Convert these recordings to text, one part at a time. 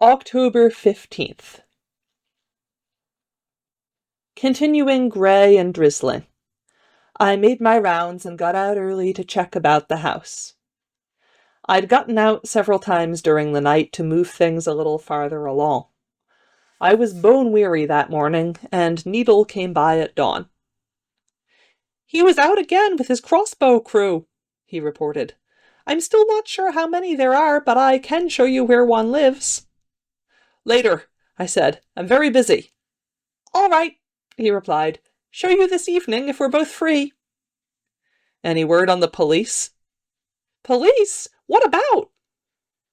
October 15th. Continuing grey and drizzling. I made my rounds and got out early to check about the house. I'd gotten out several times during the night to move things a little farther along. I was bone-weary that morning, and Needle came by at dawn. "He was out again with his crossbow crew," he reported. "I'm still not sure how many there are, but I can show you where one lives." "Later," I said. "I'm very busy." "All right," he replied. "Show you this evening if we're both free." "Any word on the police?" "Police? What about?"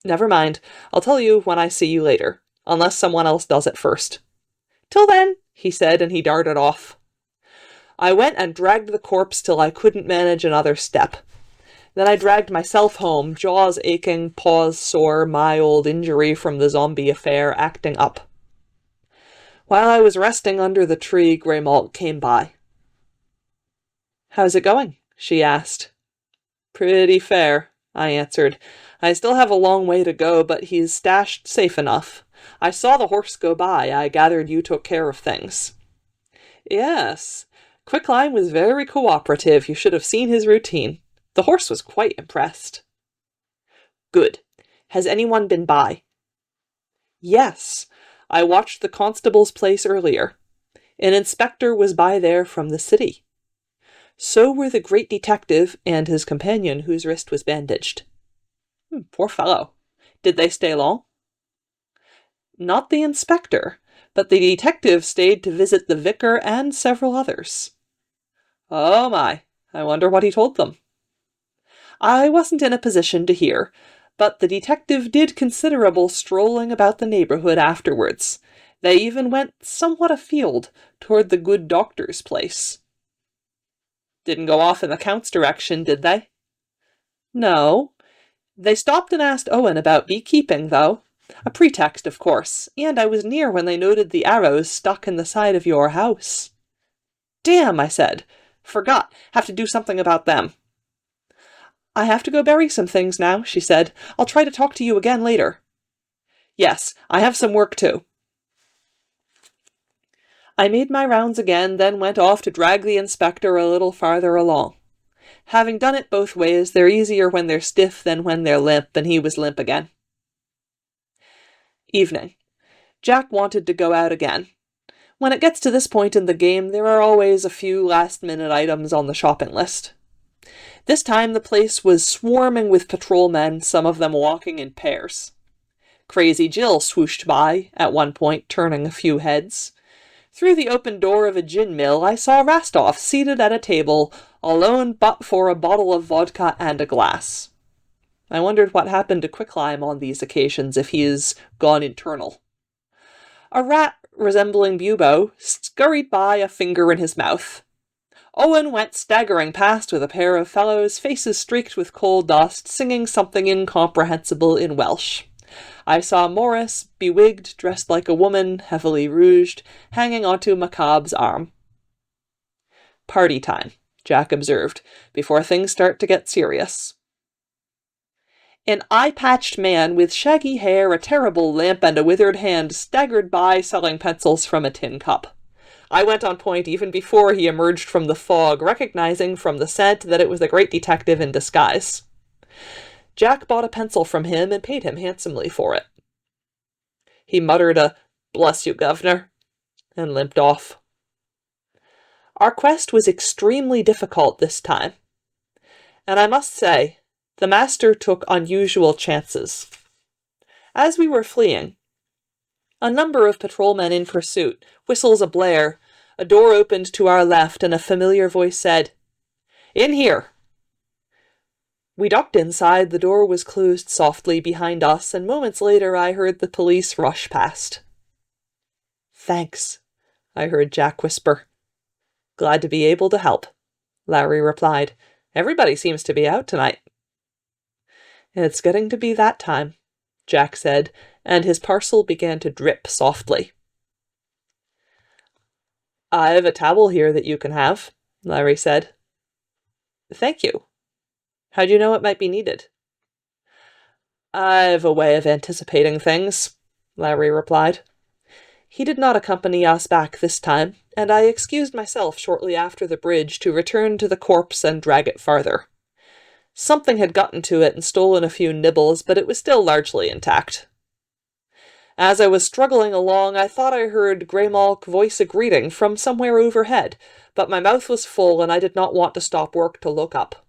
"Never mind. I'll tell you when I see you later, unless someone else does it first." "Till then," he said, and he darted off. I went and dragged the corpse till I couldn't manage another step. Then I dragged myself home, jaws aching, paws sore, my old injury from the zombie affair acting up. While I was resting under the tree, Greymolt came by. "How's it going?" she asked. "Pretty fair," I answered. "I still have a long way to go, but he's stashed safe enough. I saw the horse go by. I gathered you took care of things." "Yes. Quicklime was very cooperative. You should have seen his routine. The horse was quite impressed." "Good. Has anyone been by?" "Yes. I watched the constable's place earlier. An inspector was by there from the city. So were the great detective and his companion whose wrist was bandaged." "Poor fellow. Did they stay long?" "Not the inspector, but the detective stayed to visit the vicar and several others." "Oh my, I wonder what he told them." "I wasn't in a position to hear, but the detective did considerable strolling about the neighborhood afterwards. They even went somewhat afield, toward the good doctor's place." "Didn't go off in the Count's direction, did they?" "No. They stopped and asked Owen about beekeeping, though. A pretext, of course, and I was near when they noted the arrows stuck in the side of your house." "Damn," I said. "Forgot. Have to do something about them." "I have to go bury some things now," she said. "I'll try to talk to you again later." "Yes, I have some work too." I made my rounds again, then went off to drag the inspector a little farther along. Having done it both ways, they're easier when they're stiff than when they're limp, and he was limp again. Evening. Jack wanted to go out again. When it gets to this point in the game, there are always a few last-minute items on the shopping list. This time the place was swarming with patrolmen, some of them walking in pairs. Crazy Jill swooshed by, at one point turning a few heads. Through the open door of a gin mill I saw Rastov seated at a table, alone but for a bottle of vodka and a glass. I wondered what happened to Quicklime on these occasions if he is gone internal. A rat resembling Bubo scurried by, a finger in his mouth. Owen went staggering past with a pair of fellows, faces streaked with coal dust, singing something incomprehensible in Welsh. I saw Morris, bewigged, dressed like a woman, heavily rouged, hanging onto Macabre's arm. "Party time," Jack observed, "before things start to get serious." An eye-patched man with shaggy hair, a terrible limp, and a withered hand staggered by, selling pencils from a tin cup. I went on point even before he emerged from the fog, recognizing from the scent that it was the great detective in disguise. Jack bought a pencil from him and paid him handsomely for it. He muttered a "Bless you, governor," and limped off. Our quest was extremely difficult this time, and I must say, the master took unusual chances. As we were fleeing, a number of patrolmen in pursuit, whistles ablare, a door opened to our left, and a familiar voice said, "In here!" We ducked inside, the door was closed softly behind us, and moments later I heard the police rush past. "Thanks," I heard Jack whisper. "Glad to be able to help," Larry replied. "Everybody seems to be out tonight." "It's getting to be that time," Jack said, and his parcel began to drip softly. "I've a towel here that you can have," Larry said. "Thank you. How'd you know it might be needed?" "I've a way of anticipating things," Larry replied. He did not accompany us back this time, and I excused myself shortly after the bridge to return to the corpse and drag it farther. Something had gotten to it and stolen a few nibbles, but it was still largely intact. As I was struggling along, I thought I heard Greymalk voice a greeting from somewhere overhead, but my mouth was full and I did not want to stop work to look up.